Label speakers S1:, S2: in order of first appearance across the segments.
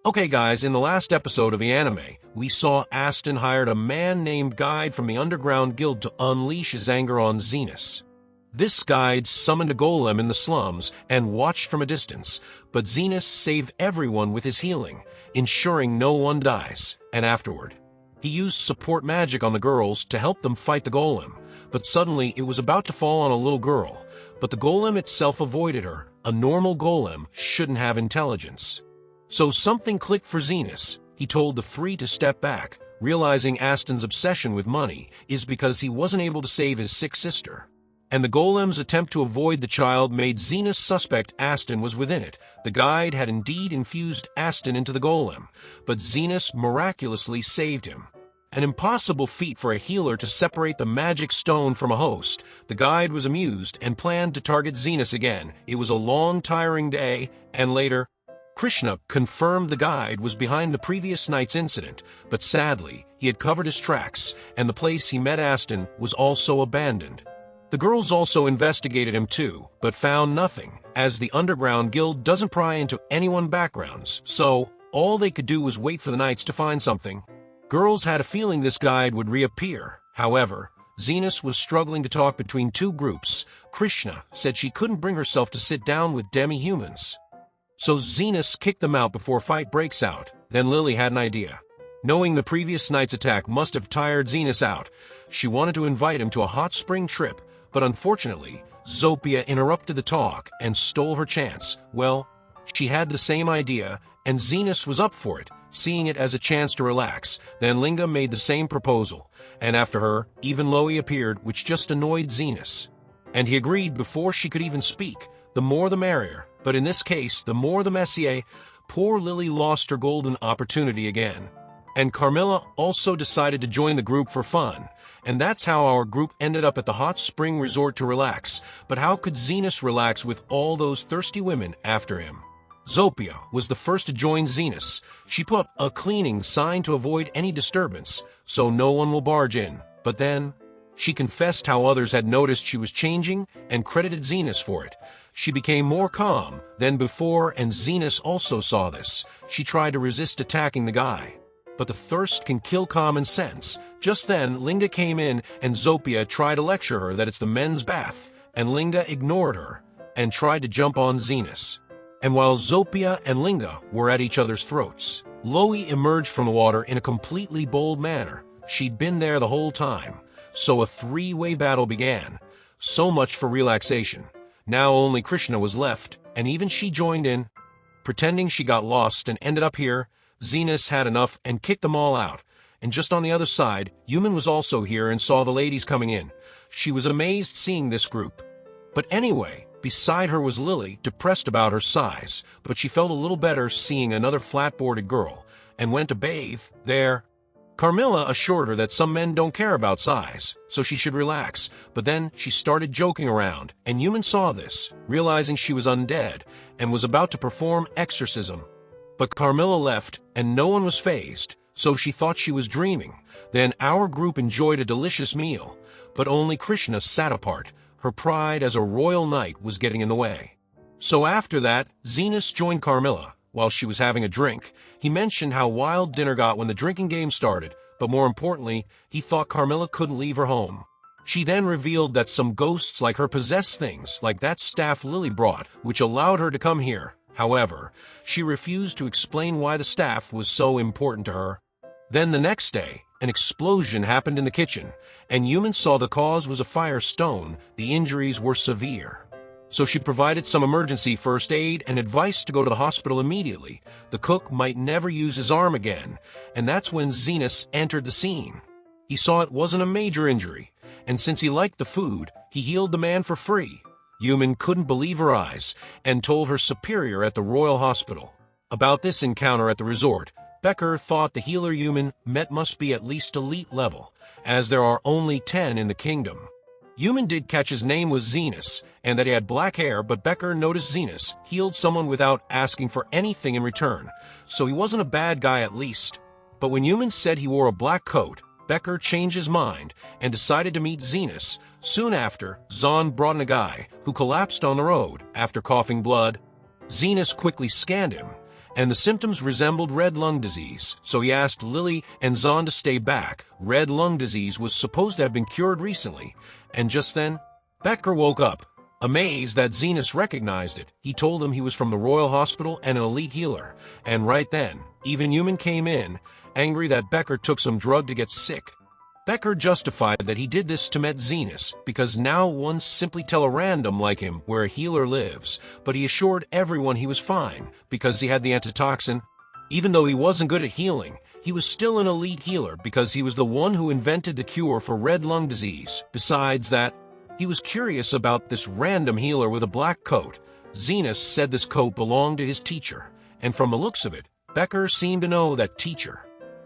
S1: Okay guys, in the last episode of the anime, we saw Aston hired a man named Guide from the underground guild to unleash his anger on Zenos. This guide summoned a golem in the slums and watched from a distance, but Zenos saved everyone with his healing, ensuring no one dies, and afterward, he used support magic on the girls to help them fight the golem, but suddenly it was about to fall on a little girl, but the golem itself avoided her. A normal golem shouldn't have intelligence. So something clicked for Zenos. He told the three to step back, realizing Aston's obsession with money is because he wasn't able to save his sick sister. And the golem's attempt to avoid the child made Zenos suspect Aston was within it. The guide had indeed infused Aston into the golem, but Zenos miraculously saved him. An impossible feat for a healer to separate the magic stone from a host. The guide was amused and planned to target Zenos again. It was a long, tiring day, and later, Krishna confirmed the guide was behind the previous night's incident, but sadly, he had covered his tracks, and the place he met Aston was also abandoned. The girls also investigated him too, but found nothing, as the underground guild doesn't pry into anyone's backgrounds, so all they could do was wait for the knights to find something. Girls had a feeling this guide would reappear. However, Zenos was struggling to talk between two groups. Krishna said she couldn't bring herself to sit down with demi-humans. So Zenos kicked them out before fight breaks out. Then Lily had an idea. Knowing the previous night's attack must have tired Zenos out, she wanted to invite him to a hot spring trip, but unfortunately, Zopia interrupted the talk and stole her chance. Well, she had the same idea, and Zenos was up for it, seeing it as a chance to relax. Then Linga made the same proposal, and after her, even Loie appeared, which just annoyed Zenos. And he agreed before she could even speak. The more the merrier, but in this case, the more the messier. Poor Lily lost her golden opportunity again. And Carmilla also decided to join the group for fun, and that's how our group ended up at the hot spring resort to relax. But how could Zenos relax with all those thirsty women after him? Zopia was the first to join Zenos. She put a cleaning sign to avoid any disturbance, so no one will barge in. But then, she confessed how others had noticed she was changing and credited Zenos for it. She became more calm than before, and Zenos also saw this. She tried to resist attacking the guy. But the thirst can kill common sense. Just then, Linga came in, and Zopia tried to lecture her that it's the men's bath, and Linga ignored her and tried to jump on Zenos. And while Zopia and Linga were at each other's throats, Loie emerged from the water in a completely bold manner. She'd been there the whole time. So a three-way battle began. So much for relaxation. Now only Krishna was left, and even she joined in. Pretending she got lost and ended up here, Zenos had enough and kicked them all out. And just on the other side, Human was also here and saw the ladies coming in. She was amazed seeing this group. But anyway, beside her was Lily, depressed about her size, but she felt a little better seeing another flat-boarded girl, and went to bathe there. Carmilla assured her that some men don't care about size, so she should relax, but then she started joking around, and Human saw this, realizing she was undead, and was about to perform exorcism. But Carmilla left, and no one was fazed, so she thought she was dreaming. Then our group enjoyed a delicious meal, but only Krishna sat apart. Her pride as a royal knight was getting in the way. So after that, Zenos joined Carmilla. While she was having a drink, he mentioned how wild dinner got when the drinking game started, but more importantly, he thought Carmilla couldn't leave her home. She then revealed that some ghosts like her possess things like that staff Lily brought, which allowed her to come here. However, she refused to explain why the staff was so important to her. Then the next day, an explosion happened in the kitchen, and Human saw the cause was a fire stone. The injuries were severe. So she provided some emergency first aid and advice to go to the hospital immediately. The cook might never use his arm again, and that's when Zenos entered the scene. He saw it wasn't a major injury, and since he liked the food, he healed the man for free. Human couldn't believe her eyes, and told her superior at the royal hospital about this encounter at the resort. Becker thought the healer Human met must be at least elite level, as there are only 10 in the kingdom. Human did catch his name was Zenos, and that he had black hair, but Becker noticed Zenos healed someone without asking for anything in return, so he wasn't a bad guy at least. But when Human said he wore a black coat, Becker changed his mind and decided to meet Zenos. Soon after, Zahn brought in a guy who collapsed on the road after coughing blood. Zenos quickly scanned him, and the symptoms resembled red lung disease, so he asked Lily and Zahn to stay back. Red lung disease was supposed to have been cured recently, and just then, Becker woke up. Amazed that Zenos recognized it, he told him he was from the Royal Hospital and an elite healer, and right then, even Human came in, angry that Becker took some drug to get sick. Becker justified that he did this to met Zenos, because now one simply tell a random like him where a healer lives, but he assured everyone he was fine, because he had the antitoxin. Even though he wasn't good at healing, he was still an elite healer because he was the one who invented the cure for red lung disease. Besides that, he was curious about this random healer with a black coat. Zenos said this coat belonged to his teacher, and from the looks of it, Becker seemed to know that teacher.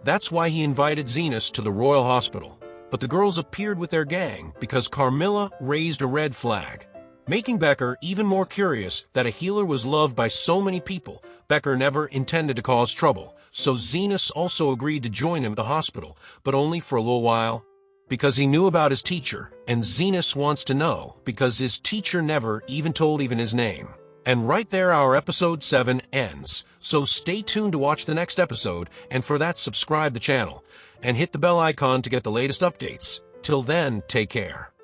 S1: That's why he invited Zenos to the Royal Hospital. But the girls appeared with their gang because Carmilla raised a red flag, making Becker even more curious that a healer was loved by so many people. Becker never intended to cause trouble, so Zenos also agreed to join him at the hospital, but only for a little while, because he knew about his teacher, and Zenos wants to know because his teacher never even told his name. And right there our episode 7 ends, so stay tuned to watch the next episode, and for that subscribe the channel, and hit the bell icon to get the latest updates. Till then, take care.